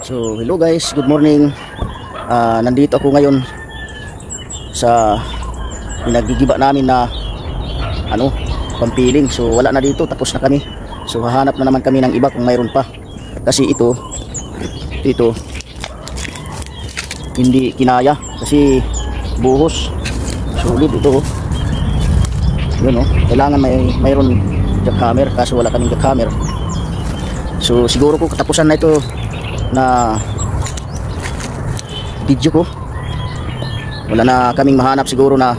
So hello guys, good morning. Nandito ako ngayon sa pinagigiba namin na pampiling. So wala na dito, tapos na kami. So hahanap na naman kami ng iba kung mayroon pa. Kasi ito hindi kinaya kasi buhos. Sulit ito. Yun kailangan mayroon jackhammer, kaso wala kaming jackhammer. So siguro ko katapusan na ito na video ko. Wala na kaming mahanap siguro na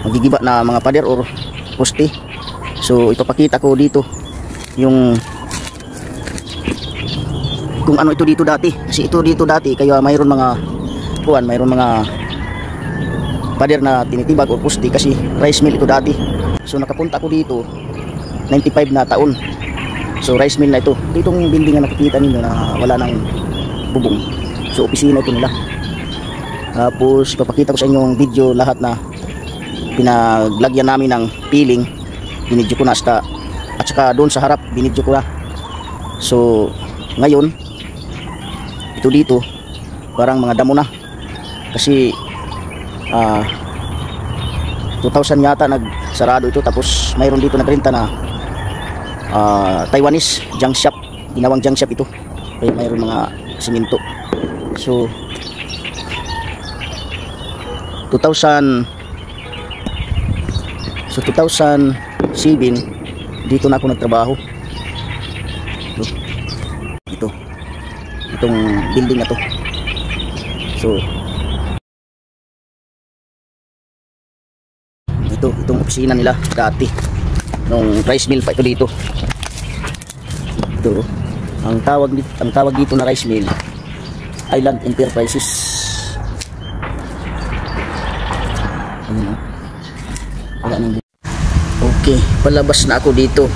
magigiba na mga pader or poste. So ipapakita ko dito yung kung ano ito dito dati, kasi ito dito dati kaya mayroon mga mayroon mga pader na tinitibag or poste kasi rice mill ito dati. So nakapunta ko dito 95 na taon. So rice mill na ito. Itong building na nakikita ninyo na wala nang bubong. So opisina ito nila. Tapos papakita ko sa inyo yung video lahat na pinaglagyan namin ng peeling. Binidyo ko na at saka doon sa harap binidyo ko na. So ngayon ito dito parang mga damo na. Kasi 2000 yata nagsarado ito, tapos mayroon dito nagrenta na Taiwanese junk shop, ginawang junk shop ito, kaya mayroon mga siminto. So 2007 dito na ako nagtrabaho. Itong building na to. So itong opisina nila dati nung rice mill pa ito dito. Ito ang tawag dito na rice mill, Island Enterprises. Okay, palabas na ako dito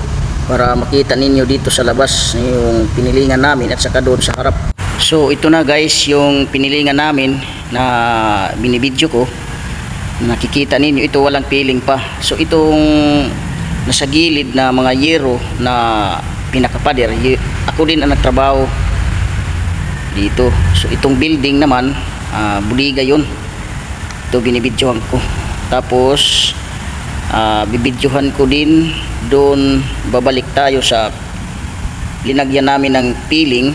para makita ninyo dito sa labas yung pinilingan namin at saka doon sa harap. So ito na guys yung pinilingan namin na binibidyo ko. Nakikita ninyo ito walang peeling pa. So itong nasa gilid na mga yero na pinakapader, ako din ang nagtrabaho dito. So itong building naman buliga yun. Ito binibidyohan ko. Tapos bibidyohan ko din doon. Babalik tayo sa linagyan namin ng peeling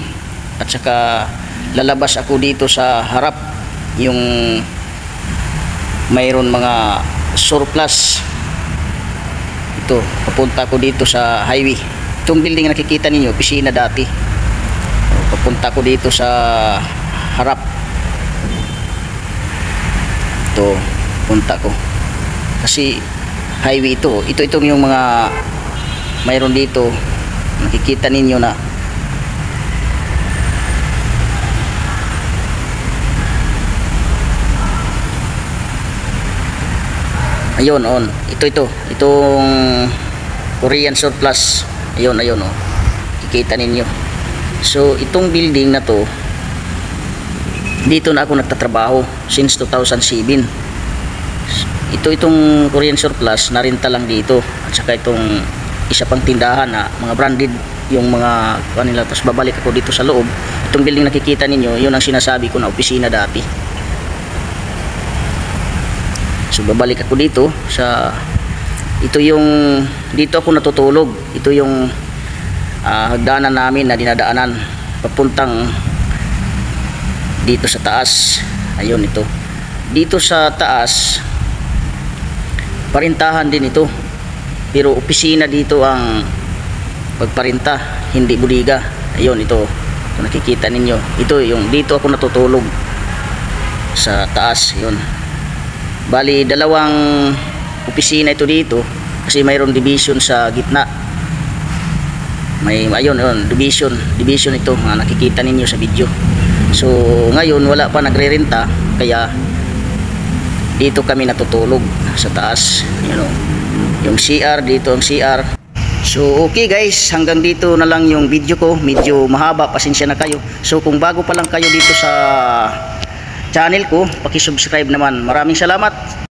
at saka lalabas ako dito sa harap yung mayroon mga surplus. Ito papunta ko dito sa highway. Itong building na nakikita ninyo opisina dati. Papunta ko dito sa harap. Ito punta ko kasi highway ito. Itong yung mga mayroon dito nakikita ninyo na ayun itong Korean surplus. Ayun kikita ninyo. So itong building na to dito na ako nagtatrabaho since 2007. Itong Korean surplus narinta lang dito at saka itong isa pang tindahan na mga branded yung mga kanila. Tapos babalik ako dito sa loob. Itong building nakikita ninyo yun ang sinasabi ko na opisina dati. So babalik ako dito sa dito ako natutulog. Ito yung hagdanan namin na dinadaanan papuntang dito sa taas. Ayun ito. Dito sa taas parintahan din ito. Pero opisina dito ang pagparinta, hindi buliga. Ayun ito. Kung nakikita ninyo, ito yung dito ako natutulog sa taas. Ayun. Bali dalawang opisina ito dito kasi mayroong division sa gitna. Ayun division ito nakikita ninyo sa video. So ngayon wala pa nagre-renta kaya dito kami natutulog sa taas. Yung CR dito ang CR. So okay guys, hanggang dito na lang yung video ko. Medyo mahaba, pasensya na kayo. So kung bago pa lang kayo dito sa channel ko, paki-subscribe naman. Maraming salamat.